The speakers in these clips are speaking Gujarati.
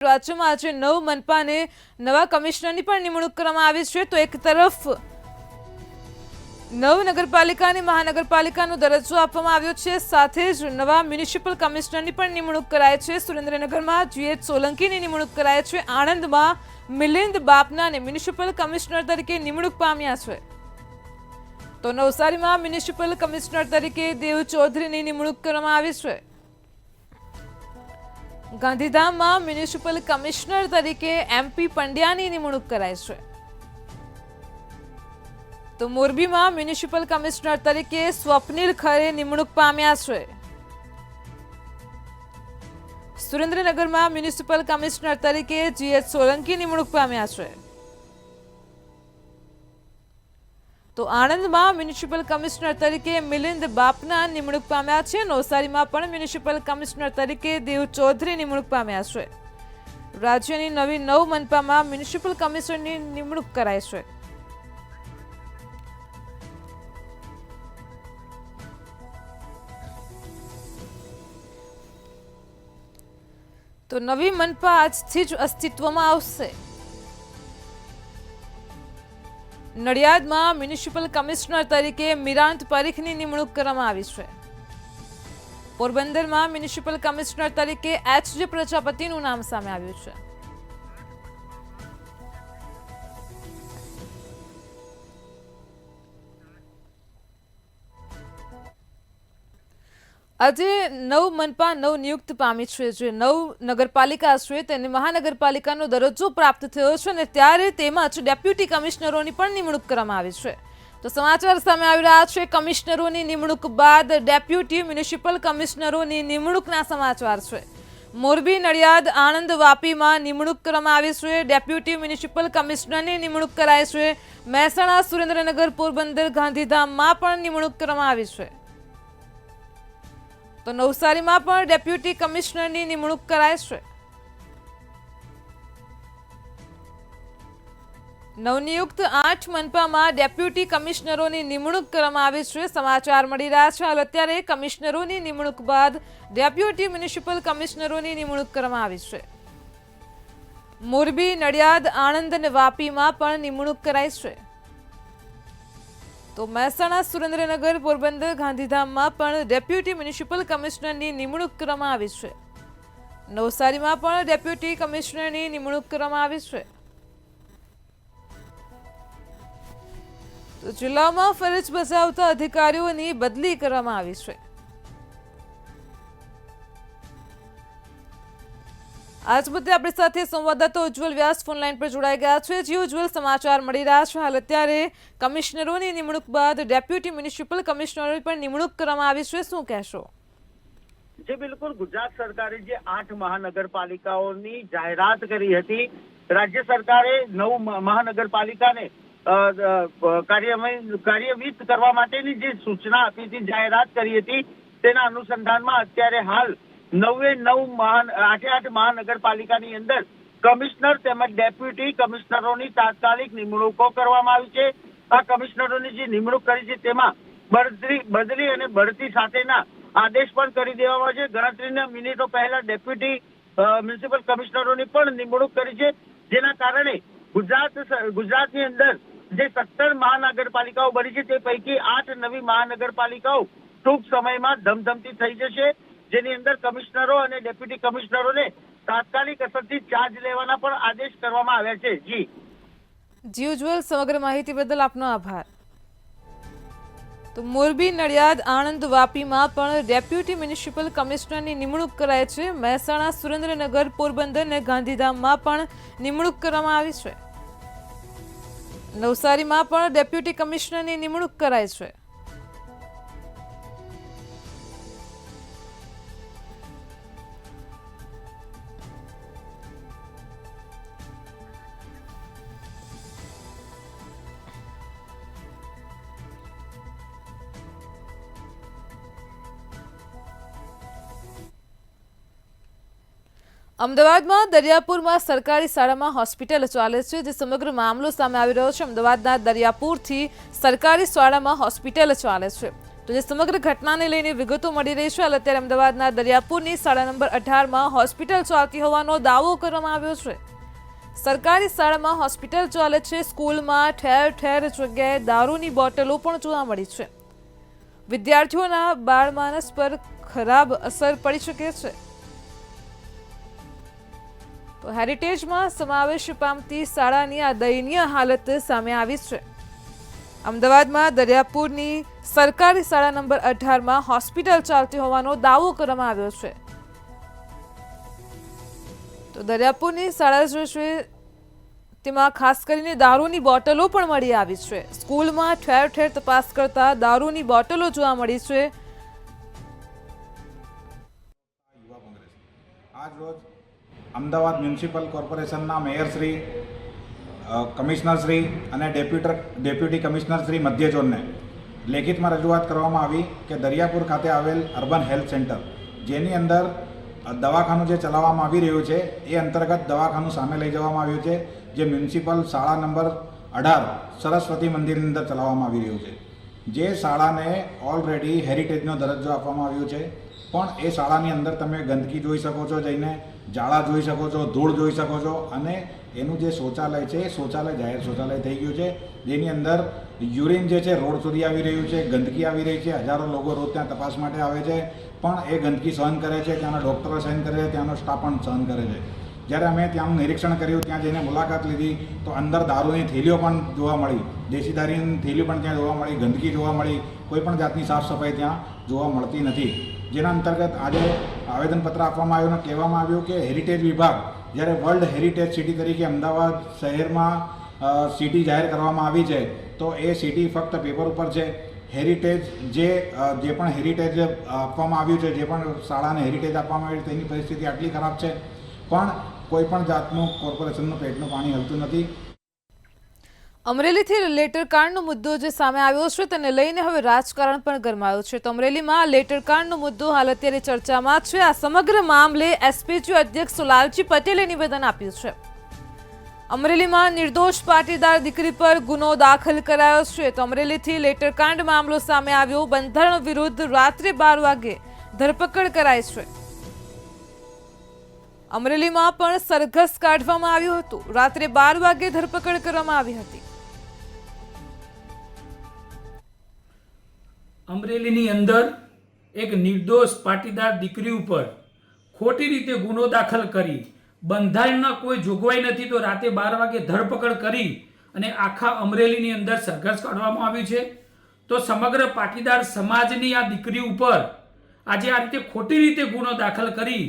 રાજ્યમાં આજે 9 મનપાને નવા કમિશનરની પણ નિમણૂક કરવામાં આવી છે। તો એક તરફ 9 નગરપાલિકાને મહાનગરપાલિકાનો દરજ્જો આપવામાં આવ્યો છે, સાથે જ નવા મ્યુનિસિપલ કમિશનરની પણ નિમણૂક કરાઈ છે। સુરેન્દ્રનગરમાં GH સોલંકીની નિમણૂક કરાઈ છે। આણંદમાં મિલિંદ બાપનાને મ્યુનિસિપલ કમિશનર તરીકે નિમણૂક પામ્યા છે। તો નવસારીમાં મ્યુનિસિપલ કમિશનર તરીકે દેવ ચૌધરીની નિમણૂક કરવામાં આવી છે। ગાંધીધામમાં મ્યુનિસિપલ કમિશનર તરીકે MP પંડ્યાની નિમણૂક કરાઈ છે। તો મોરબીમાં મ્યુનિસિપલ કમિશનર તરીકે સ્વપ્નિલ ખરે નિમણૂક પામ્યા છે। સુરેન્દ્રનગરમાં મ્યુનિસિપલ કમિશનર તરીકે GH સોલંકી નિમણૂક પામ્યા છે। તો આણંદમાં મ્યુનિસિપલ કમિશનર તરીકે મિલિંદ બાપના નિમણૂક પામ્યા છે। નવસારીમાં પણ મ્યુનિસિપલ કમિશનર તરીકે દેવ ચૌધરી નિમણૂક પામ્યા છે। રાજ્યની નવી 9 મનપામાં મ્યુનિસિપલ કમિશનરની નિમણૂક કરાઈ છે। તો નવી મનપા આજથી જ અસ્તિત્વમાં આવશે। નડિયાદમાં મ્યુનિસિપલ કમિશનર તરીકે મિરાંત પરીખની નિમણૂક કરવામાં આવી છે। પોરબંદરમાં મ્યુનિસિપલ કમિશનર તરીકે HJ પ્રજાપતિનું નામ સામે આવ્યું છે। આજે 9 મનપા નવનિયુક્ત પામી છે। જે 9 નગરપાલિકા છે તેને મહાનગરપાલિકાનો દરજ્જો પ્રાપ્ત થયો છે અને ત્યારે તેમાં જ ડેપ્યુટી કમિશનરોની પણ નિમણૂક કરવામાં આવી છે। તો સમાચાર સામે આવી રહ્યા છે કમિશનરોની નિમણૂક બાદ ડેપ્યુટી મ્યુનિસિપલ કમિશનરોની નિમણૂકના સમાચાર છે। મોરબી, નડિયાદ, આણંદ, વાપીમાં નિમણૂક કરવામાં આવી છે। ડેપ્યુટી મ્યુનિસિપલ કમિશનરની નિમણૂક કરાઈ છે। મહેસાણા, સુરેન્દ્રનગર, પોરબંદર, ગાંધીધામમાં પણ નિમણૂક કરવામાં આવી છે। તો નવસારીમાં પણ ડેપ્યુટી કમિશનરની નિમણૂક કરાઈ છે। નવનિયુક્ત 8 મનપામાં ડેપ્યુટી કમિશનરોની નિમણૂક કરવામાં આવી છે। સમાચાર મળી રહ્યા છે હાલ અત્યારે કમિશનરોની નિમણૂક બાદ ડેપ્યુટી મ્યુનિસિપલ કમિશનરોની નિમણૂક કરવામાં આવી છે। મોરબી, નડિયાદ, આણંદ અને વાપીમાં પણ નિમણૂક કરાઈ છે। તો મહેસાણા, સુરેન્દ્રનગર, પોરબંદર, ગાંધીધામમાં પણ ડેપ્યુટી મ્યુનિસિપલ કમિશનરની નિમણૂક કરવામાં આવી છે। નવસારીમાં પણ ડેપ્યુટી કમિશનરની નિમણૂક કરવામાં આવી છે। તો જિલ્લામાં ફરજ બજાવતા અધિકારીઓની બદલી કરવામાં આવી છે। આજ મુદ્દે આપણી સાથે સંવાદદાતા ઉજ્જવલ વ્યાસ ફોન લાઈન પર જોડાઈ ગયા છે। જી ઉજ્જવલ, સમાચાર મળી રહ્યા છે હાલ અત્યારે કમિશનરોની નિમણૂક બાદ ડેપ્યુટી મ્યુનિસિપલ કમિશનરોની પણ નિમણૂક કરવામાં આવી છે, શું કહેશો? જે બિલકુલ ગુજરાત સરકારે જે 8 મહાનગરપાલિકાઓની જાહેરાત કરી હતી, રાજ્ય સરકારે 9 મહાનગરપાલિકાને કાર્યવિત કરવા માટેની જે સૂચના આપી હતી, જાહેરાત કરી હતી, તેના અનુસંધાનમાં અત્યારે હાલ 8 મહાનગરપાલિકાની અંદર કમિશનર તેમજ ડેપ્યુટી કમિશનરોની તાત્કાલિક નિમણૂકો કરવામાં આવી છે। આ કમિશનરોની જે નિમણૂક કરી છે તેમાં બદલી અને બઢતી સાથેના આદેશ પણ કરી દેવામાં છે। ગણતરીના મિનિટો પહેલા ડેપ્યુટી મ્યુનિસિપલ કમિશનરોની પણ નિમણૂક કરી છે, જેના કારણે ગુજરાતની અંદર જે 17 મહાનગરપાલિકાઓ બની છે તે પૈકી 8 નવી મહાનગરપાલિકાઓ ટૂંક સમયમાં ધમધમતી થઈ જશે, જેની અંદર કમિશનરો અને ડેપ્યુટી કમિશનરોને તાત્કાલિક અસરથી ચાર્જ લેવાના પણ આદેશ કરવામાં આવ્યા છે। જી ઉજ્જવલ, સમગ્ર માહિતી બદલ આપનો આભાર। તો મોરબી, નડિયાદ, આણંદ, વાપીમાં પણ ડેપ્યુટી મ્યુનિસિપલ કમિશનરની નિમણૂક કરાઈ છે। મહેસાણા, સુરેન્દ્રનગર, પોરબંદર અને ગાંધીધામમાં પણ નિમણૂક કરવામાં આવી છે। નવસારીમાં પણ ડેપ્યુટી કમિશનરની નિમણૂક કરાઈ છે। અમદાવાદમાં દરિયાપુરમાં સરકારી શાળામાં હોસ્પિટલ ચાલે છે, જે સમગ્ર મામલો સામે આવી રહ્યો છે। અમદાવાદના દરિયાપુરથી સરકારી શાળામાં હોસ્પિટલ ચાલે છે, તો જે સમગ્ર ઘટનાને લઈને વિગતો મળી રહી છે. હાલ અત્યારે અમદાવાદના દરિયાપુરની શાળા નંબર 18માં હોસ્પિટલ ચાલતી હોવાનો દાવો કરવામાં આવ્યો છે. સરકારી શાળામાં હોસ્પિટલ ચાલે છે. સ્કૂલમાં ઠેર ઠેર જગ્યાએ દારૂની બોટલો પણ જોવા મળી છે. વિદ્યાર્થીઓના બાળમાનસ પર ખરાબ અસર પડી શકે છે. તો હેરિટેજમાં સમાવેશ પામતી શાળાની આ દયનીય હાલત સામે આવી છે. અમદાવાદમાં દરિયાપુરની સરકારી શાળા નંબર 18માં હોસ્પિટલ ચાલતી હોવાનો દાવો કરવામાં આવ્યો છે. તો દરિયાપુરની શાળા જે છે તેમાં ખાસ કરીને દારૂની બોટલો પણ મળી આવી છે. સ્કૂલમાં ઠેર ઠેર તપાસ કરતા દારૂની બોટલો જોવા મળી છે. યુવા કોંગ્રેસ આજ રોજ અમદાવાદ મ્યુનિસિપલ કોર્પોરેશનના મેયરશ્રી, કમિશનરશ્રી અને ડેપ્યુટી કમિશનરશ્રી મધ્ય ઝોનને લેખિતમાં રજૂઆત કરવામાં આવી કે દરિયાપુર ખાતે આવેલ અર્બન હેલ્થ સેન્ટર, જેની અંદર દવાખાનું જે ચલાવવામાં આવી રહ્યું છે એ અંતર્ગત દવાખાનું સામે લઈ જવામાં આવ્યું છે, જે મ્યુનિસિપલ શાળા નંબર 18 સરસ્વતી મંદિરની અંદર ચલાવવામાં આવી રહ્યું છે. જે શાળાને ઓલરેડી હેરિટેજનો દરજ્જો આપવામાં આવ્યો છે, પણ એ શાળાની અંદર તમે ગંદકી જોઈ શકો છો, જઈને જાળા જોઈ શકો છો, ધૂળ જોઈ શકો છો, અને એનું જે શૌચાલય છે એ શૌચાલય જાહેર શૌચાલય થઈ ગયું છે, જેની અંદર યુરિન જે છે રોડ સુધી આવી રહ્યું છે, ગંદકી આવી રહી છે. હજારો લોકો રોજ ત્યાં તપાસ માટે આવે છે, પણ એ ગંદકી સહન કરે છે. ત્યાંના ડૉક્ટરો સહન કરે છે, ત્યાંનો સ્ટાફ પણ સહન કરે છે. જ્યારે અમે ત્યાંનું નિરીક્ષણ કર્યું, ત્યાં જઈને મુલાકાત લીધી, તો અંદર દારૂની થેલીઓ પણ જોવા મળી, દેશી દારૂની થેલીઓ પણ ત્યાં જોવા મળી, ગંદકી જોવા મળી. કોઈ પણ જાતની સાફ સફાઈ ત્યાં જોવા મળતી નથી. જેના અંતર્ગત આજે આવેદનપત્ર આપવામાં આવ્યું અને કહેવામાં આવ્યું કે હેરિટેજ વિભાગ જ્યારે વર્લ્ડ હેરિટેજ સિટી તરીકે અમદાવાદ શહેરમાં સિટી જાહેર કરવામાં આવી છે, તો એ સિટી ફક્ત પેપર ઉપર છે. હેરિટેજ જે પણ હેરિટેજ આપવામાં આવ્યું છે, જે પણ શાળાને હેરિટેજ આપવામાં આવ્યું છે, તેની પરિસ્થિતિ આટલી ખરાબ છે, પણ કોઈ પણ જાતનું કોર્પોરેશનનું પેટનું પાણી હલતું નથી. અમરેલીથી લેટરકાંડનો મુદ્દો જે સામે આવ્યો છે તેને લઈને હવે રાજકારણ પણ ગરમાયું છે. તો અમરેલીમાં લેટરકાંડનો મુદ્દો હાલ અત્યારે ચર્ચામાં છે. આ સમગ્ર મામલે એસપીજી અધ્યક્ષ લાલજી પટેલે નિવેદન આપ્યું છે. અમરેલીમાં નિર્દોષ પાટીદાર દીકરી પર ગુનો દાખલ કરાયો છે. તો અમરેલીથી લેટરકાંડ મામલો સામે આવ્યો. બંધારણ વિરુદ્ધ રાત્રે 12 વાગે ધરપકડ કરાઈ છે. અમરેલીમાં પણ સરઘસ કાઢવામાં આવ્યું હતું. રાત્રે 12 વાગે ધરપકડ કરવામાં આવી હતી. અમરેલીની અંદર એક નિર્દોષ પાટીદાર દીકરી ઉપર ખોટી રીતે ગુનો દાખલ કરી, બંધારણના કોઈ જોગવાઈ નથી તો રાતે 12 વાગે ધરપકડ કરી અને આખા અમરેલીની અંદર સરઘસ કાઢવામાં આવ્યું છે. તો સમગ્ર પાટીદાર સમાજની આ દીકરી ઉપર આજે આ રીતે ખોટી રીતે ગુનો દાખલ કરી,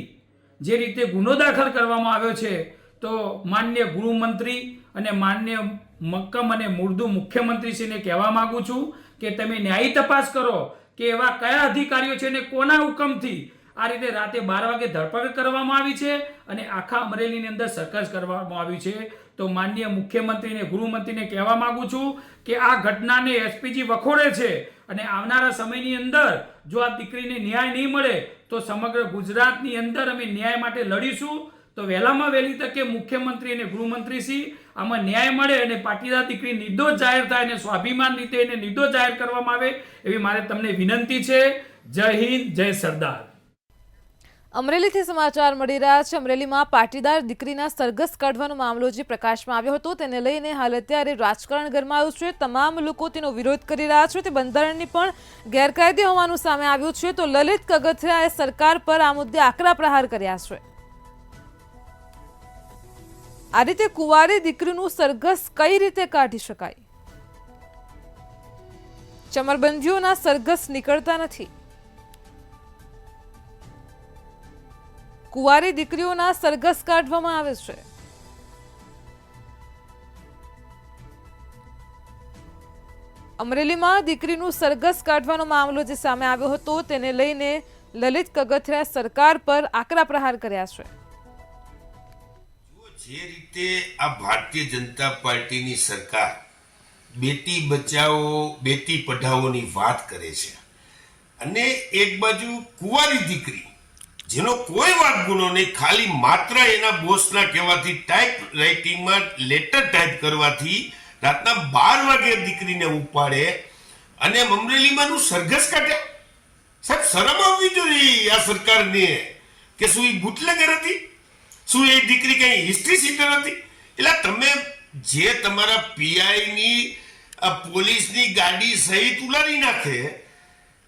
જે રીતે ગુનો દાખલ કરવામાં આવ્યો છે, તો માનનીય ગૃહમંત્રી અને માનનીય મક્કમ અને મુર્દુ મુખ્યમંત્રીશ્રીને કહેવા માંગુ છું કે તમે ન્યાયી તપાસ કરો કે એવા કયા અધિકારીઓ છે અને કોના હુકમથી આ રીતે રાતે 12 વાગે ધરપકડ કરવામાં આવી છે અને આખા અમરેલીની અંદર સરઘસ કરવામાં આવ્યું છે. તો માનનીય મુખ્યમંત્રી અને ગૃહમંત્રીને કહેવા માંગુ છું કે આ ઘટનાને એસપીજી વખોડે છે અને આવનારા સમયની અંદર જો આ દીકરીને ન્યાય નહીં મળે તો સમગ્ર ગુજરાતની અંદર અમે ન્યાય માટે લડીશું. તો વહેલામાં વહેલી તકે મુખ્યમંત્રી અને ગૃહમંત્રીશ્રી આમાં ન્યાય મળે અને પાટીદાર દીકરી નિર્દોષ જાહેર થાય અને સ્વાભિમાન રીતે એને નિર્દોષ જાહેર કરવામાં આવે એવી મારે તમને વિનંતી છે. જય હિન્દ, જય સરદાર. અમરેલીથી સમાચાર મળી રહ્યા છે. અમરેલીમાં પાટીદાર દીકરીના સરઘસ કાઢવાનો મામલો જે પ્રકાશમાં આવ્યો હતો તેને લઈને હાલ અત્યારે રાજકારણ ગરમાયું છે. તમામ લોકો તેનો વિરોધ કરી રહ્યા છે. તે બંધારણની પણ ગેરકાયદે હોવાનું સામે આવ્યું છે. તો લલિત કગથરાએ સરકાર પર આ મુદ્દે આકરા પ્રહાર કર્યા છે. આ રીતે કુંવારી દીકરીનું સરઘસ કઈ રીતે કાઢી શકાય? ચમરબંધીઓના સરઘસ નીકળતા નથી. કુંવારી દીકરીઓના સરઘસ કાઢવામાં આવે છે. અમરેલીમાં દીકરીનું સરઘસ કાઢવાનો મામલો જે સામે આવ્યો હતો તેને લઈને લલિત કગથરાએ સરકાર પર આકરા પ્રહાર કર્યા છે. જે રીતે આ ભારતીય જનતા પાર્ટીની સરકાર બેટી બચાવો બેટી પઢાઓની વાત કરે છે અને એક બાજુ કુંવારી દીકરી જેનો કોઈ વાત ગુનો નહીં, ખાલી માત્ર એના બોસના કહેવાથી ટાઈપ રાઇટિંગમાં લેટર ટાઈપ કરવાથી રાતના 12 વાગે દીકરીને ઉપાડે અને અમરેલીમાંનું સરઘસ કાઢ્યા. સાહેબ, શરમ આવવી જોઈએ આ સરકારને કે શું એ બુટલેગર હતી, શું એ દીકરી કઈ હિસ્ટ્રી સીટર હતી? એટલે તમે જે તમારા પીઆઈની પોલીસની ગાડી સહિત ઉલારી નાખે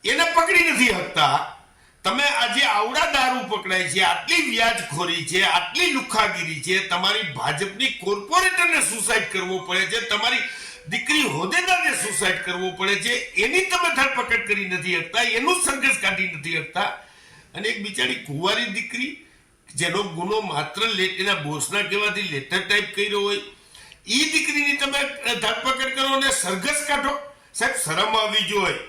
એને પકડી નથી શકતા. તમે આજે આવડા દારૂ પકડાય છે, આટલી વ્યાજખોરી છે, આટલી લુખાગીરી છે, તમારી ભાજપની કોર્પોરેટરને સુસાઇડ કરવો પડે છે, તમારી દીકરી હોદ્દેદારને સુસાઇડ કરવો પડે છે, એની તમે ધરપકડ કરી નથી શકતા, એનું સંઘર્ષ કાઢી નથી શકતા. અને એક બિચારી કુંવારી દીકરી જેનો ગુનો માત્ર એના બોસના કહેવાથી લેટર ટાઈપ કર્યો હોય, એ દીકરીની તમે ધરપકડ કરો અને સરઘસ કાઢો. સાહેબ, શરમ આવવી જોઈએ.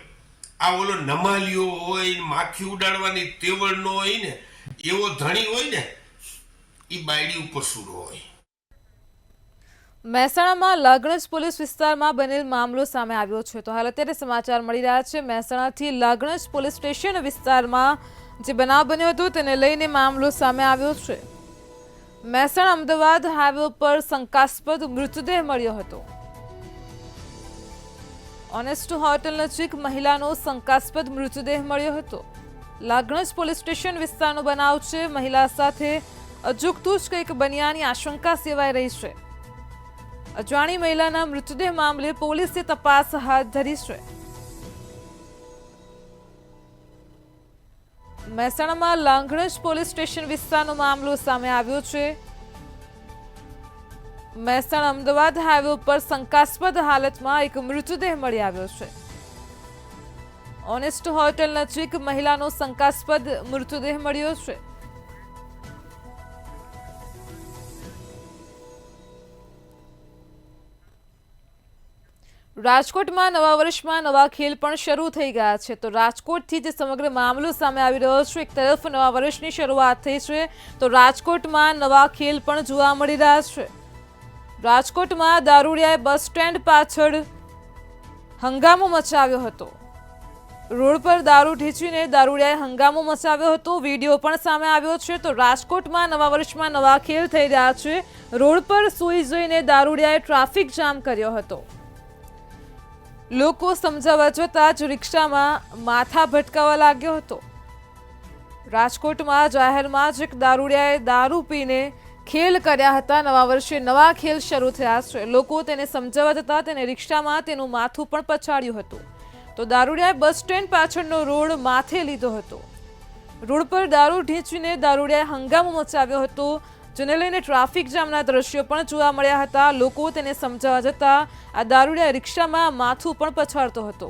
આ ઓલો નમાલિયો હોય, માખી ઉડાડવાની તેવડનો હોય ને, એવો ધણી હોય ને, એ બાયડી ઉપર સૂરો હોય. મહેસાણામાં લાગણજ પોલીસ વિસ્તારમાં બનેલ મામલો સામે આવ્યો છે. તો હાલ અત્યારે સમાચાર મળી રહ્યા છે મહેસાણાથી લાગણજ પોલીસ સ્ટેશન વિસ્તારમાં જે બનાવ બન્યો હતો તેને લઈને મામલો સામે આવ્યો છે. મહેસાણા અમદાવાદ હાઈવે પર શંકાસ્પદ મૃતદેહ મળ્યો હતો. ઓનેસ્ટ હોટલ નજીક મહિલાનો શંકાસ્પદ મૃતદેહ મળ્યો હતો. લાગણજ પોલીસ સ્ટેશન વિસ્તારનો બનાવ છે. મહિલા સાથે અજુગતું જ કંઈક બન્યાની આશંકા સેવાઈ રહી છે. અજાણી મહિલાના મૃતદેહ મામલે પોલીસે તપાસ હાથ ધરી છે. મહેસાણામાં લાગણજ પોલીસ સ્ટેશન વિસ્તારનો મામલો સામે આવ્યો છે. મહેસાણા અમદાવાદ હાઈવે ઉપર શંકાસ્પદ હાલતમાં એક મૃતદેહ મળી આવ્યો છે. ઓનેસ્ટ હોટલ નજીક મહિલાનો શંકાસ્પદ મૃતદેહ મળ્યો છે. રાજકોટમાં નવા વર્ષમાં નવા ખેલ પણ શરૂ થઈ ગયા છે. તો રાજકોટથી જે સમગ્ર મામલો સામે આવી રહ્યો છે, એક તરફ નવા વર્ષની શરૂઆત થઈ છે તો રાજકોટમાં નવા ખેલ પણ જોવા મળી રહ્યા છે. રાજકોટમાં દારૂડિયાએ બસ સ્ટેન્ડ પાછળ હંગામો મચાવ્યો હતો. રોડ પર દારૂ ઢીંચીને દારૂડિયાએ હંગામો મચાવ્યો હતો. વિડીયો પણ સામે આવ્યો છે. તો રાજકોટમાં નવા વર્ષમાં નવા ખેલ થઈ રહ્યા છે. રોડ પર સૂઈ જઈને દારૂડિયાએ ટ્રાફિક જામ કર્યો હતો. લોકો સમજાવવા જતાં જ રિક્ષામાં માથા ભટકાવા લાગ્યો હતો. રાજકોટમાં જાહેરમાં જ એક દારૂડિયાએ દારૂ પીને ખેલ કર્યા હતા. નવા વર્ષે નવા ખેલ શરૂ થયા છે. લોકો તેને સમજાવવા જતાં તેને રિક્ષામાં તેનું માથું પણ પછાડ્યું હતું. તો દારૂડિયાએ બસ સ્ટેન્ડ પાછળનો રોડ માથે લીધો હતો. રોડ પર દારૂ ઢીંચીને દારૂડિયાએ હંગામો મચાવ્યો હતો, જેને લઈને ટ્રાફિક જામના દ્રશ્યો પણ જોવા મળ્યા હતા. લોકો તેને સમજાવવા જતાં આ દારૂડિયા રિક્ષામાં માથું પણ પછાડતો હતો.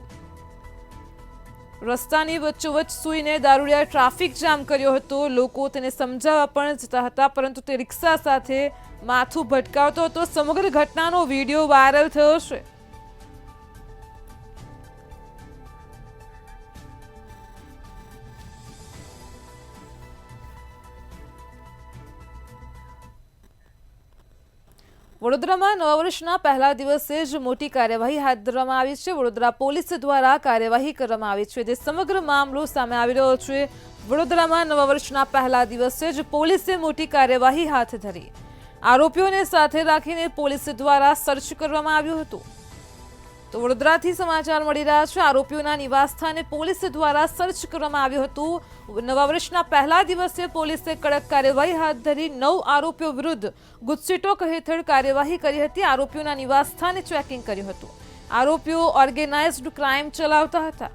રસ્તાની વચ્ચોવચ્ચ સૂઈને દારૂડિયાએ ટ્રાફિક જામ કર્યો હતો. લોકો તેને સમજાવવા પણ જતા હતા, પરંતુ તે રિક્ષા સાથે માથું ભટકાવતો હતો. સમગ્ર ઘટનાનો વિડીયો વાયરલ થયો છે. વડોદરામાં નવા વર્ષના પહેલા દિવસે જ મોટી કાર્યવાહી હાથ ધરવામાં આવી છે. વડોદરા પોલીસ દ્વારા કાર્યવાહી કરવામાં આવી છે. જે સમગ્ર મામલો સામે આવી રહ્યો છે, વડોદરામાં નવા વર્ષના પહેલા દિવસે જ પોલીસે મોટી કાર્યવાહી હાથ ધરી. આરોપીઓને સાથે રાખીને પોલીસ દ્વારા સર્ચ કરવામાં આવ્યું હતું. તો વડોદરાથી સમાચાર મળી રહ્યા છે. આરોપીઓના નિવાસસ્થાને પોલીસ દ્વારા સર્ચ કરવામાં આવ્યું હતું. નવા વર્ષના પહેલા દિવસે પોલીસે કડક કાર્યવાહી હાથ ધરી 9 આરોપીઓ વિરુદ્ધ ગુજસીટોક હેઠળ કાર્યવાહી કરી હતી. આરોપીઓના નિવાસસ્થાને ચેકિંગ કર્યું હતું. આરોપીઓ ઓર્ગેનાઇઝ્ડ ક્રાઇમ ચલાવતા હતા.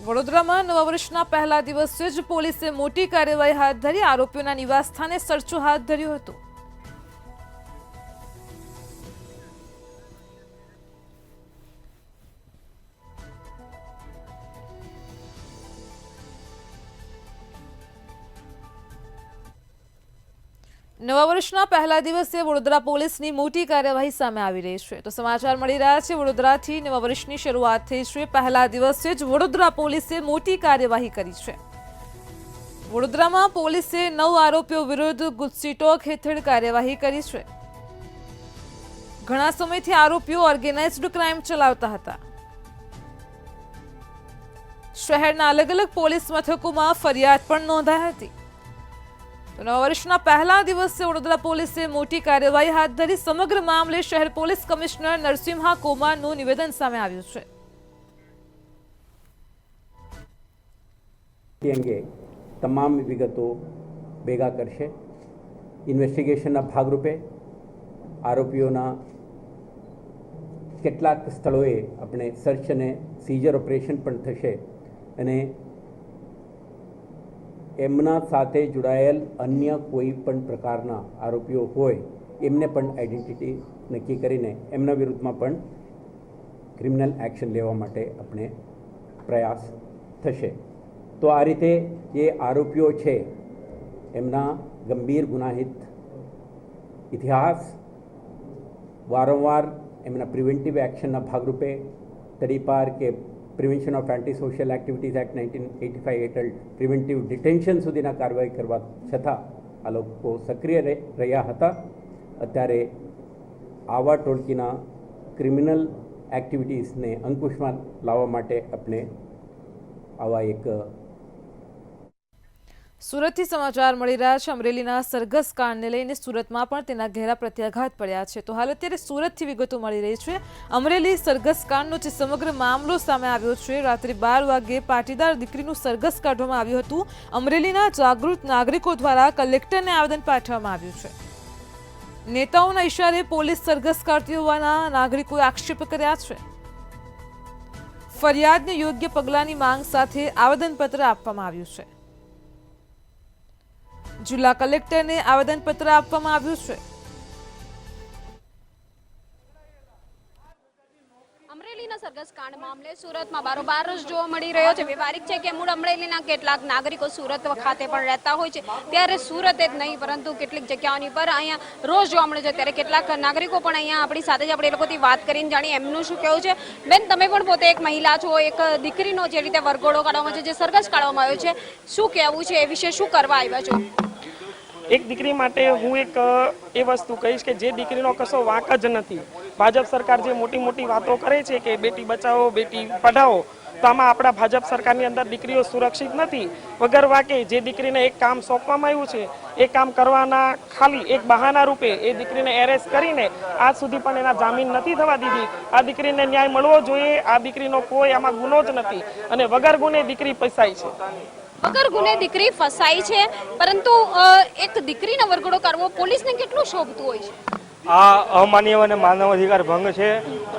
વડોદરામાં નવા વર્ષના પહેલા દિવસે જ પોલીસે મોટી કાર્યવાહી હાથ ધરી. આરોપીઓના નિવાસસ્થાને સર્ચ હાથ ધર્યું હતું. નવા વર્ષના પહેલા દિવસે વડોદરા પોલીસની મોટી કાર્યવાહી સામે આવી રહી છે. તો સમાચાર મળી રહ્યા છે વડોદરાથી નવા વર્ષની શરૂઆત થઈ છે. પહેલા દિવસે જ વડોદરા પોલીસે મોટી કાર્યવાહી કરી છે. વડોદરામાં પોલીસે 9 આરોપીઓ વિરુદ્ધ ગુજસીટોક હેઠળ કાર્યવાહી કરી છે. ઘણા સમયથી આરોપીઓ ઓર્ગેનાઇઝ્ડ ક્રાઇમ ચલાવતા હતા. શહેરના અલગ અલગ પોલીસ મથકોમાં ફરિયાદ પણ નોંધાઈ હતી. તો નવા વર્ષના પહેલા દિવસે વડોદરા પોલીસે મોટી કાર્યવાહી હાથ ધરી. સમગ્ર મામલે શહેર પોલીસ કમિશનર નરસિંહા કુમારનું નિવેદન સામે આવ્યું છે. તે અંગે તમામ વિગતો ભેગા કરશે. ઇન્વેસ્ટિગેશનના ભાગરૂપે આરોપીઓના કેટલાક સ્થળોએ આપણે સર્ચ અને સીઝર ઓપરેશન પણ થશે અને એમના સાથે જોડાયેલ અન્ય કોઈ પણ પ્રકારના આરોપીઓ હોય એમને પણ આઈડેન્ટિટી નક્કી કરીને એમના વિરુદ્ધમાં પણ ક્રિમિનલ એક્શન લેવા માટે આપણે પ્રયાસ થશે. તો આ રીતે જે આરોપીઓ છે એમના ગંભીર ગુનાહિત ઇતિહાસ, વારંવાર એમના પ્રિવેન્ટિવ એક્શનના ભાગરૂપે તડીપાર કે prevention of anti social activities act 1985 હેઠળ પ્રિવેન્ટિવ ડિટેન્શન સુધીના કાર્યવાહી કરવા છતાં આ લોકો સક્રિય રહ્યા હતા. અત્યારે આવા ટોળકીના ક્રિમિનલ એક્ટિવિટીઝને અંકુશમાં લાવવા માટે આપણે આવા એક સુરતથી સમાચાર મળી રહ્યા છે. અમરેલીના સરઘસ કાંડને લઈને સુરતમાં પણ તેના ઘેરા પ્રત્યાઘાત પડ્યા છે. તો હાલ અત્યારે સુરતથી વિગતો મળી રહી છે. અમરેલી સરઘસ કાંડનો જે સમગ્ર મામલો સામે આવ્યો છે. રાત્રે 12 વાગે પાટીદાર દીકરીનું સરઘસ કાઢવામાં આવ્યું હતું. અમરેલીના જાગૃત નાગરિકો દ્વારા કલેક્ટરને આવેદન પાઠવવામાં આવ્યું છે. નેતાઓના ઇશારે પોલીસ સરઘસ કાઢતી હોવાના નાગરિકોએ આક્ષેપ કર્યા છે. ફરિયાદને યોગ્ય પગલાંની માંગ સાથે આવેદનપત્ર આપવામાં આવ્યું છે. જિલ્લા કલેક્ટરને આવેદનપત્ર આપવામાં આવ્યું છે. અમરેલીના સરઘસ કાંડ મામલે સુરતમાં બારોબાર જોવા મળી રહ્યો છે. વ્યવહારિક છે કે મૂળ અમરેલીના કેટલાક નાગરિકો સુરત ખાતે પણ રહેતા હોય છે. ત્યારે સુરત જ નહીં પરંતુ કેટલીક જગ્યાઓની પર અહીંયા રોજ જોવા મળે છે. ત્યારે કેટલાક નાગરિકો પણ અહીંયા આપણી સાથે જ આપણે એ લોકોથી વાત કરીને જાણીએ એમનું શું કહેવું છે. બેન, તમે પણ પોતે એક મહિલા છો, એક દીકરીનો જે રીતે વરઘોડો કાઢવામાં છે, જે સરઘસ કાઢવામાં આવ્યો છે, શું કહેવું છે એ વિશે, શું કરવા આવ્યા છો? એક દીકરી માટે હું એક એ વસ્તુ કહીશ કે જે દીકરીનો કશો વાંક જ નથી. ભાજપ સરકાર જે મોટી મોટી વાતો કરે છે કે બેટી બચાવો, બેટી પઢાઓ, તો આમાં આપણા ભાજપ સરકારની અંદર દીકરીઓ સુરક્ષિત નથી. વગર વાંકે જે દીકરીને એક કામ સોંપવામાં આવ્યું છે એ કામ કરવાના ખાલી એક બહાના રૂપે એ દીકરીને એરેસ્ટ કરીને આજ સુધી પણ એના જામીન નથી થવા દીધી. આ દીકરીને ન્યાય મળવો જોઈએ. આ દીકરીનો કોઈ આમાં ગુનો જ નથી અને વગર ગુને દીકરી ફસાઈ છે. વગર ગુને દીકરી ફસાઈ છે, પરંતુ એક દીકરીનો વરઘોડો કરવો પોલીસને કેટલું શોભતું હોય છે? આ અમાનવીય અને માનવ અધિકાર ભંગ છે.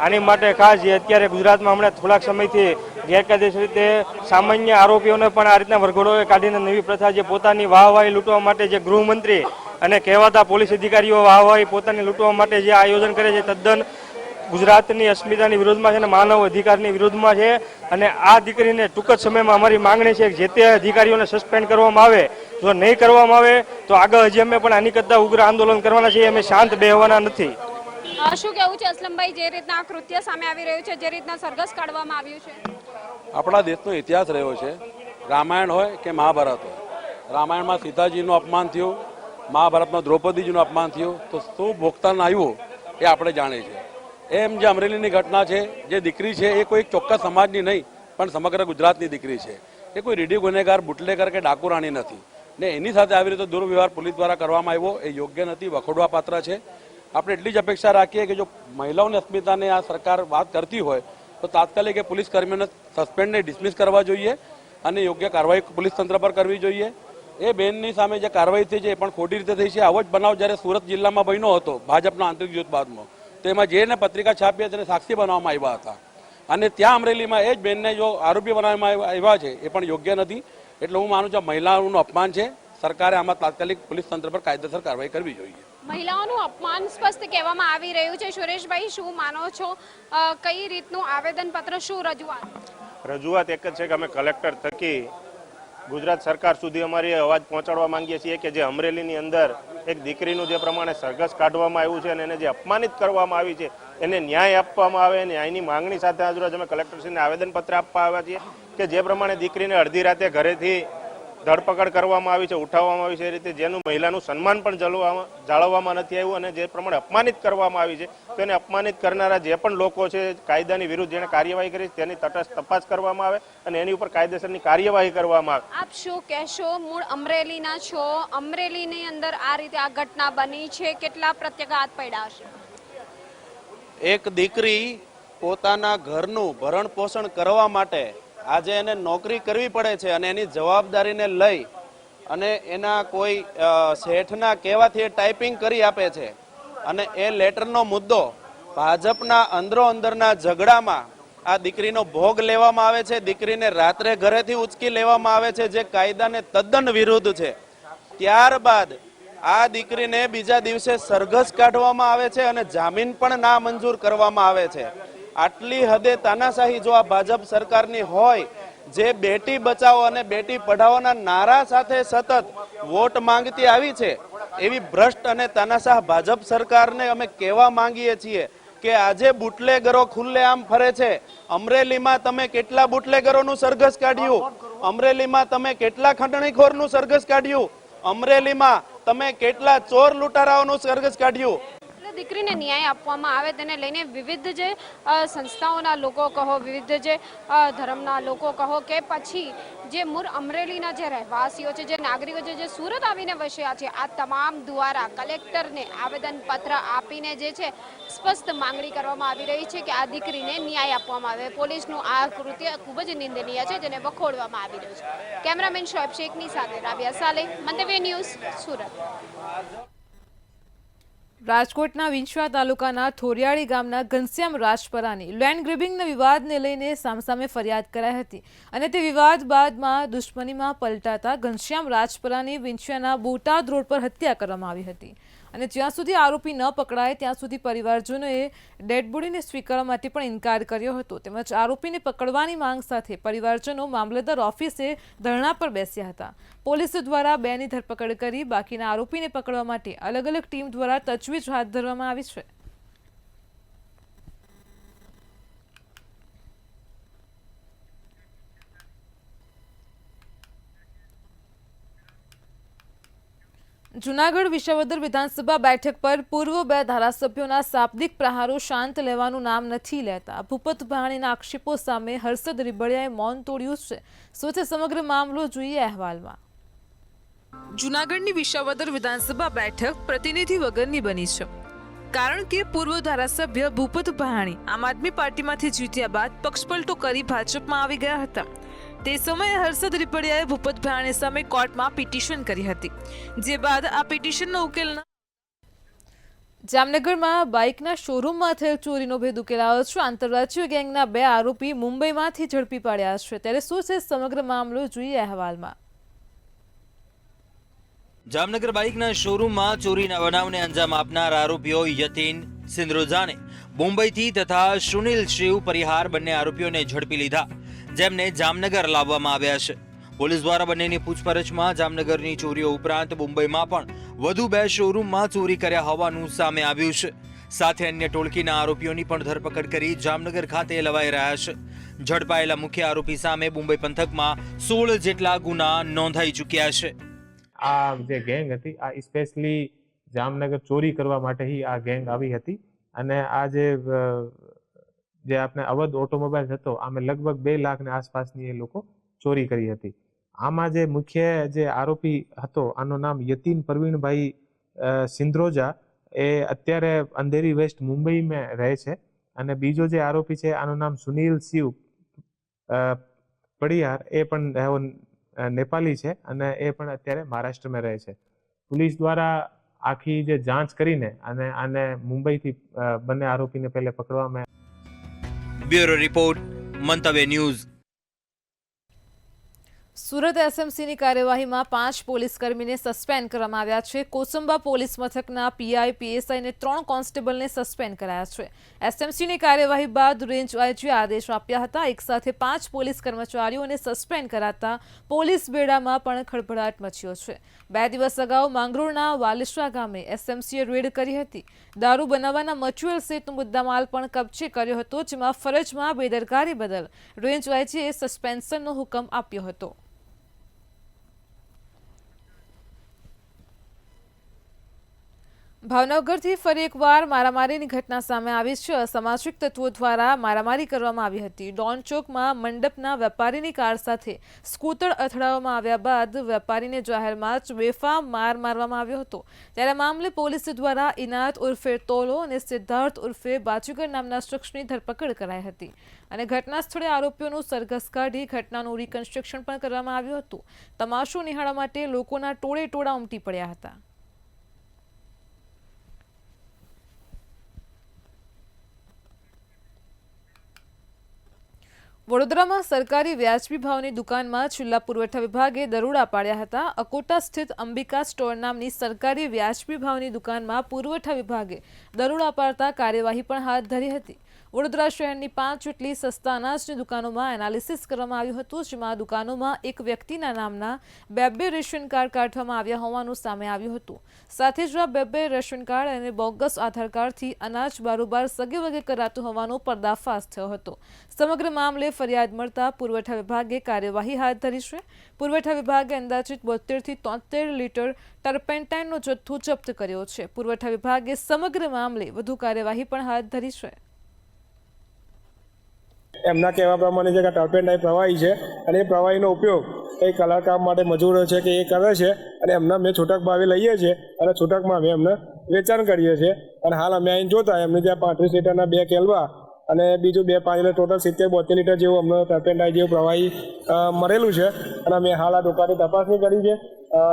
આની માટે ખાસ જે અત્યારે ગુજરાતમાં હમણાં થોડાક સમયથી ગેરકાયદેસર રીતે સામાન્ય આરોપીઓને પણ આ રીતના વરઘોડો કાઢીને નવી પ્રથા, જે પોતાની વાહવાહી લૂંટવા માટે જે ગૃહમંત્રી અને કહેવાતા પોલીસ અધિકારીઓ વાહવાહી પોતાની લૂંટવા માટે જે આયોજન કરે છે, તદ્દન ગુજરાતની અસ્મિતાની વિરોધમાં છે અને માનવ અધિકારની વિરોધમાં છે. અને આ દીકરીને ટૂંક જ સમયમાં અમારી માંગણી છે કે જે તે અધિકારીઓને સસ્પેન્ડ કરવામાં આવે. જો નહીં કરવામાં આવે તો આગળ હજી અમે પણ આની કરતાં ઉગ્ર આંદોલન કરવાના છીએ. અમે શાંત બેહવાના નથી. શું કહેવું છે અસલમભાઈ, જે રીતના આ કૃત્ય સામે આવી રહ્યું છે, જે રીતના સરઘસ કાઢવામાં આવ્યું છે? આપણા દેશનો ઇતિહાસ રહ્યો છે. રામાયણ હોય કે મહાભારત હોય, રામાયણમાં સીતાજીનું અપમાન થયું, મહાભારતમાં દ્રૌપદીજીનું અપમાન થયું, તો શું ભોગતાન આવ્યું એ આપણે જાણીએ છીએ. એમ જે અમરેલીની ઘટના છે, જે દીકરી છે એ કોઈ ચોક્કસ સમાજની નહીં પણ સમગ્ર ગુજરાતની દીકરી છે. એ કોઈ રીઢી ગુનેગાર, બુટલેગર કે ડાકુરાણી નથી ને એની સાથે આવી રીતે દુર્વ્યવહાર પોલીસ દ્વારા કરવામાં આવ્યો એ યોગ્ય નથી, વખોડવા પાત્ર છે. આપણે એટલી જ અપેક્ષા રાખીએ કે જો મહિલાઓની અસ્મિતાને આ સરકાર વાત કરતી હોય તો તાત્કાલિક એ પોલીસ કર્મીઓને સસ્પેન્ડને ડિસમિસ કરવા જોઈએ અને યોગ્ય કાર્યવાહી પોલીસ તંત્ર પર કરવી જોઈએ. એ બેનની સામે જે કાર્યવાહી થઈ છે એ પણ ખોટી રીતે થઈ છે. આવો જ બનાવ જ્યારે સુરત જિલ્લામાં બન્યો હતો ભાજપના આંતરિક જૂથ બાદમાં, તેમાં જેને પત્રિકા છાપી તેને સાક્ષી બનાવવામાં આવ્યા હતા અને ત્યાં અમરેલીમાં એ જ બેનને જો આરોપી બનાવવામાં આવ્યા છે એ પણ યોગ્ય નથી. એટલે હું માનું છું મહિલાઓનું અપમાન છે. સરકારે આમાં તાત્કાલિક પોલીસ તંત્ર પર કાયદેસર કાર્યવાહી કરવી જોઈએ. મહિલાઓનું અપમાન સ્પષ્ટ કહેવામાં આવી રહ્યું છે. સુરેશભાઈ, શું માનો છો? કઈ રીતનું આવેદનપત્ર, શું રજૂઆત? રજૂઆત એક જ છે કે અમે કલેક્ટર થકી ગુજરાત સરકાર સુધી અમારી અવાજ પહોંચાડવા માંગીએ છીએ કે જે અમરેલીની અંદર એક દીકરીનું જે પ્રમાણે સરઘસ કાઢવામાં આવ્યું છે અને એને જે અપમાનિત કરવામાં આવી છે એને ન્યાય આપવામાં આવે. ન્યાયની માંગણી સાથે આજરોજ અમે કલેક્ટરશ્રીને આવેદનપત્ર આપવા આવ્યા છીએ કે જે પ્રમાણે દીકરીને અડધી રાતે ઘરેથી ધરપકડ કરવામાં આવી છે, ઉઠાવવામાં આવી છે, એ રીતે જેનું મહિલાનું સન્માન પણ જાળવવામાં નથી આવ્યું અને જે પ્રમાણે અપમાનિત કરવામાં આવી છે તો એને અપમાનિત કરનારા જે પણ લોકો છે કાયદાની વિરુદ્ધ જેણે કાર્યવાહી કરી તેની તટસ્થ તપાસ કરવામાં આવે અને એની ઉપર કાયદેસરની કાર્યવાહી કરવામાં આવે. આપ શું કહેશો? મૂળ અમરેલીના છો, અમરેલીની અંદર આ રીતે આ ઘટના બની છે, કેટલા પ્રત્યાઘાત પડ્યા હશે? એક દીકરી પોતાના ઘરનું ભરણ પોષણ કરવા માટે આજે એને નોકરી કરવી પડે છે અને એની જવાબદારીને લઈ અને એના કોઈ શેઠના કહેવાથી ટાઈપિંગ કરી આપે છે અને એ લેટરનો મુદ્દો ભાજપના અંદરોઅંદરના ઝઘડામાં આ દીકરીનો ભોગ લેવામાં આવે છે. દીકરીને રાત્રે ઘરેથી ઉચકી લેવામાં આવે છે, જે કાયદાને તદ્દન વિરુદ્ધ છે. ત્યારબાદ આ દીકરીને બીજા દિવસે સરઘસ કાઢવામાં આવે છે અને જામીન પણ ના મંજૂર કરવામાં આવે છે. આટલી હદે તાનાશાહી જો આ ભાજપ સરકારની હોય, જે બેટી બચાવો અને બેટી પઢાઓના નારા સાથે સતત વોટ માંગતી આવી છે, એવી ભ્રષ્ટ અને તાનાશાહ ભાજપ સરકારને અમે કહેવા માંગીએ છીએ કે આજે બુટલેગરો ખુલ્લેઆમ ફરે છે. અમરેલીમાં તમે કેટલા બુટલેગરોનું સરઘસ કાઢ્યું? અમરેલીમાં તમે કેટલા ખંડણીખોરનું સરઘસ કાઢ્યું? અમરેલીમાં તમે કેટલા ચોર લૂંટારાઓનું સરઘસ કાઢ્યું? દીકરીને ન્યાય આપવામાં આવે તેને લઈને વિવિધ જે સંસ્થાઓના લોકો કહો, વિવિધ જે ધર્મના લોકો કહો કે પછી જે મૂળ અમરેલીના જે રહેવાસીઓ છે, જે નાગરિકો છે, જે સુરત આવીને વસ્યા છે, આ તમામ દ્વારા કલેક્ટરને આવેદનપત્ર આપીને જે છે સ્પષ્ટ માંગણી કરવામાં આવી રહી છે કે આ દીકરીને ન્યાય આપવામાં આવે. પોલીસનું આ કૃત્ય ખૂબ જ નિંદનીય છે, જેને વખોડવામાં આવી રહ્યું છે. કેમેરામેન શોએબ શેખની સાથે રાબિયા સાલેહ, મંતવ્ય ન્યૂઝ, સુરત. રાજકોટના વિંછવા તાલુકાના થોરિયાળી ગામના ઘનશ્યામ રાજપરાની લેન્ડ ગ્રેબિંગના વિવાદને લઈને સામસામે ફરિયાદ કરાઈ હતી અને તે વિવાદ બાદમાં દુશ્મનીમાં પલટાતા ઘનશ્યામ રાજપરાની વિંછવાના બોટાદ રોડ પર હત્યા કરવામાં આવી હતી અને જ્યાં સુધી આરોપી ન પકડાય ત્યાં સુધી પરિવારજનોએ ડેડ બોડીને સ્વીકારવા માટે પણ ઇનકાર કર્યો હતો. તેમજ આરોપીને પકડવાની માંગ સાથે પરિવારજનો મામલતદાર ઓફિસે ધરણા પર બેસ્યા હતા. પોલીસ દ્વારા 2 ની ધરપકડ કરી બાકીના આરોપીને પકડવા માટે અલગ અલગ ટીમ દ્વારા તજવીજ હાથ ધરવામાં આવી છે. જૂનાગઢ વિસાવદર વિધાનસભા બેઠક પર પૂર્વ 2 ધારાસભ્યોના શાબ્દિક પ્રહારો શાંત લેવાનું નામ નથી લેતા. ભૂપત ભાણીના આક્ષેપો સામે હર્ષદ રીબડિયાએ મૌન તોડ્યું છે. શું છે સમગ્ર મામલો, જોઈએ અહેવાલમાં. જૂનાગઢની વિસાવદર વિધાનસભા બેઠક પ્રતિનિધિ વગરની બની છે, કારણ કે પૂર્વ ધારાસભ્ય ભૂપત ભાણી આમ આદમી પાર્ટીમાંથી જીત્યા બાદ પક્ષપલટો કરી ભાજપમાં આવી ગયા હતા. તે સમયે હર્ષદ રીપડિયાએ ભૂપત ભાણી સામે કોર્ટમાં પિટિશન કરી હતી, જે બાદ આ પિટિશનનો ઉકેલ ન. જામનગરમાં બાઇકના શોરૂમમાં થયેલ ચોરીનો ભેદ ઉકેલાયો છે. આંતરરાજ્ય ગેંગના 2 આરોપી મુંબઈમાંથી ઝડપી પાડ્યા છે. ત્યારે શું છે સમગ્ર મામલો, જોઈએ અહેવાલમાં. જામનગર બાઇકના શોરૂમમાં ચોરીના બનાવને અંજામ આપનાર આરોપીઓ યતીન સિંધરોજાને મુંબઈથી તથા સુનિલ શિવ પરિહાર બંને આરોપીઓને ઝડપી લીધા, જેમને જામનગર લાવવામાં આવ્યા છે. પોલીસ દ્વારા બંનેની પૂછપરછમાં જામનગરની ચોરીઓ ઉપરાંત મુંબઈમાં પણ વધુ 2 શોરૂમમાં ચોરી કર્યા હોવાનું સામે આવ્યું છે. સાથે અન્ય ટોળકીના આરોપીઓની પણ ધરપકડ કરી જામનગર ખાતે લવાઈ રહ્યા છે. ઝડપાયેલા મુખ્ય આરોપી સામે મુંબઈ પંથકમાં 16 જેટલા ગુના નોંધાઈ ચૂક્યા છે. આ જે ગેંગ હતી આ સ્પેશિયલી જામનગર ચોરી કરવા માટે આ ગેંગ આવી હતી અને આ જે આપણે અવધ ઓટોમોબાઈલ હતો આમે લગભગ 2 લાખની આસપાસની એ લોકો ચોરી કરી હતી. આમાં જે મુખ્ય જે આરોપી હતો આનું નામ યતીન પ્રવીણભાઈ સિંધરોજા, એ અત્યારે અંધેરી વેસ્ટ મુંબઈમાં રહે છે અને બીજો જે આરોપી છે આનું નામ સુનિલ શિવ પડિયાર, એ પણ નેપાલી છે અને એ પણ અત્યારે મહારાષ્ટ્રમાં રહે છે. પોલીસ દ્વારા આખી જે જાંચ કરીને અને આને મુંબઈથી બંને આરોપીને પહેલે પકડવામાં. બ્યુરો રિપોર્ટ, મંતવ્ય ન્યૂઝ. સુરત એસએમસીની કાર્યવાહીમાં 5 પોલીસકર્મીને સસ્પેન્ડ કરવામાં આવ્યા છે. કોસંબા પોલીસ મથકના પીઆઈ, પીએસઆઈ અને 3 કોન્સ્ટેબલને સસ્પેન્ડ કરાયા છે. એસએમસીની કાર્યવાહી બાદ રેન્જ આઈજીએ આદેશ આપ્યા હતા. એક સાથે 5 પોલીસ કર્મચારીઓને સસ્પેન્ડ કરાતા પોલીસ બેડામાં પણ ખળભળાટ મચ્યો છે. 2 દિવસ અગાઉ માંગરોળના વાલેશ્વર ગામે એસએમસીએ રેડ કરી હતી. દારૂ બનાવવાના મચ્યુઅલ સેટનો મુદ્દામાલ પણ કબજે કર્યો હતો, જેમાં ફરજમાં બેદરકારી બદલ રેન્જ આઈજીએ સસ્પેન્શનનો હુકમ આપ્યો હતો. ભાવનગરથી ફરી એકવાર મારામારીની ઘટના સામે આવી છે. અસામાજિક તત્વો દ્વારા મારામારી કરવામાં આવી હતી. ડોન ચોકમાં મંડપના વેપારીની કાર સાથે સ્કૂટર અથડાવવામાં આવ્યા બાદ વેપારીને જાહેરમાં જ બેફામ માર મારવામાં આવ્યો હતો. ત્યારે મામલે પોલીસ દ્વારા ઇનાયત ઉર્ફે તોલો અને સિદ્ધાર્થ ઉર્ફે બાજુગર નામના શખ્સની ધરપકડ કરાઈ હતી અને ઘટના સ્થળે આરોપીઓનું સરઘસ કાઢી ઘટનાનું રિકન્સ્ટ્રક્શન પણ કરવામાં આવ્યું હતું. તમાશો નિહાળવા માટે લોકોના ટોળે ટોળા ઉમટી પડ્યા હતા. વડોદરામાં સરકારી વ્યાજબી ભાવની દુકાનમાં જિલ્લા પુરવઠા વિભાગે દરોડા પાડ્યા હતા. અકોટા સ્થિત અંબિકા સ્ટોર નામની સરકારી વ્યાજબી ભાવની દુકાનમાં પુરવઠા વિભાગે દરોડા પાડતા કાર્યવાહી પણ હાથ ધરી હતી. વડોદરા શહેરની 5 જેટલી સસ્તા અનાજની દુકાનોમાં એનાલિસિસ કરવામાં આવ્યું હતું, જેમાં દુકાનોમાં એક વ્યક્તિના નામના બે રેશન કાર્ડ કાઢવામાં આવ્યા હોવાનું સામે આવ્યું હતું. સાથે જ આ બે રેશન કાર્ડ અને બોગસ આધાર કાર્ડથી અનાજ બારોબાર સગેવગે કરાતું હોવાનો પર્દાફાશ થયો હતો. સમગ્ર મામલે ફરિયાદ મળતા પુરવઠા વિભાગે કાર્યવાહી હાથ ધરી છે. પુરવઠા વિભાગે અંદાજિત 72 થી 73 લીટર ટર્પેન્ટાઇનનો જથ્થો જપ્ત કર્યો છે. પુરવઠા વિભાગે સમગ્ર મામલે વધુ કાર્યવાહી પણ હાથ ધરી છે. એમના કહેવા પ્રમાણે છે કે ટર્પેન્ટાઇન પ્રવાહી છે અને એ પ્રવાહીનો ઉપયોગ કંઈ કલાકામ માટે મજૂરો છે કે એ કરે છે અને એમના અમે છૂટક ભાવે લઈએ છીએ અને છૂટકમાં અમે એમને વેચાણ કરીએ છીએ. અને હાલ અમે અહીં જોતા એમને ત્યાં 35 લીટરના 2 કેલવા અને બીજું 5 લીટર ટોટલ 70-72 લીટર જેવું અમને ટર્પેન્ટાઇન જેવું પ્રવાહી મળેલું છે. અને અમે હાલ આ દુકાનની તપાસણી કરી છે,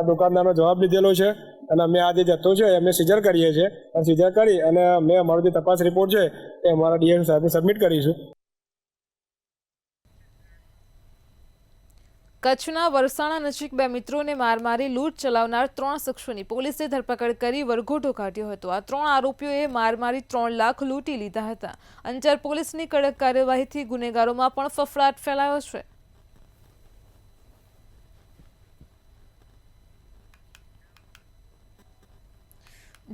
દુકાનદારનો જવાબ લીધેલો છે અને અમે આ જે જથ્થો છે એમને સીઝર કરીએ છીએ અને સીઝર કરી અને અમે અમારો જે તપાસ રિપોર્ટ છે એ અમારા ડીએમ સાહેબને સબમિટ કરીશું. કચ્છના વરસાણા નજીક 2 મિત્રોને માર મારી લૂંટ ચલાવનાર 3 શખ્સોની પોલીસે ધરપકડ કરી વરઘોટો કાઢ્યો હતો. આ 3 આરોપીઓએ માર મારી 3 લાખ લૂંટી લીધા હતા. અંજાર પોલીસની કડક કાર્યવાહીથી ગુનેગારોમાં પણ ફફડાટ ફેલાયો છે.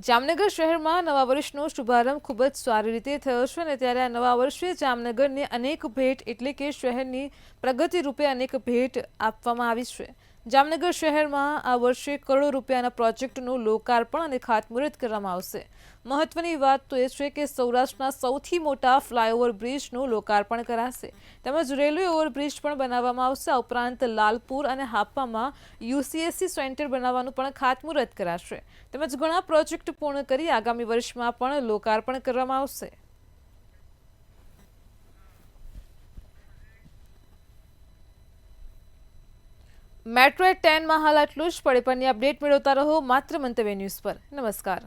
જામનગર શહેરમાં નવા વર્ષનો શુભારંભ ખૂબ જ સારી રીતે થયો છે અને ત્યારે આ નવા વર્ષે જામનગરને અનેક ભેટ એટલે કે શહેરની પ્રગતિ રૂપે અનેક ભેટ આપવામાં આવી છે. જામનગર શહેરમાં આ વર્ષે કરોડો રૂપિયાના પ્રોજેક્ટનું લોકાર્પણ અને ખાતમુહૂર્ત કરવામાં આવશે. મહત્વની વાત તો એ છે કે સૌરાષ્ટ્રના સૌથી મોટા ફ્લાયઓવર બ્રિજનું લોકાર્પણ કરાશે તેમજ રેલવે ઓવરબ્રિજ પણ બનાવવામાં આવશે. આ ઉપરાંત લાલપુર અને હાપામાં યુસીએસસી સેન્ટર બનાવવાનું પણ ખાતમુહૂર્ત કરાશે તેમજ ઘણા પ્રોજેક્ટ પૂર્ણ કરી આગામી વર્ષમાં પણ લોકાર્પણ કરવામાં આવશે. મેટ્રો 10 માં હાલ આટલું જ. પડે પરની અપડેટ મેળવતા રહો માત્ર મંતવ્ય ન્યૂઝ પર. નમસ્કાર.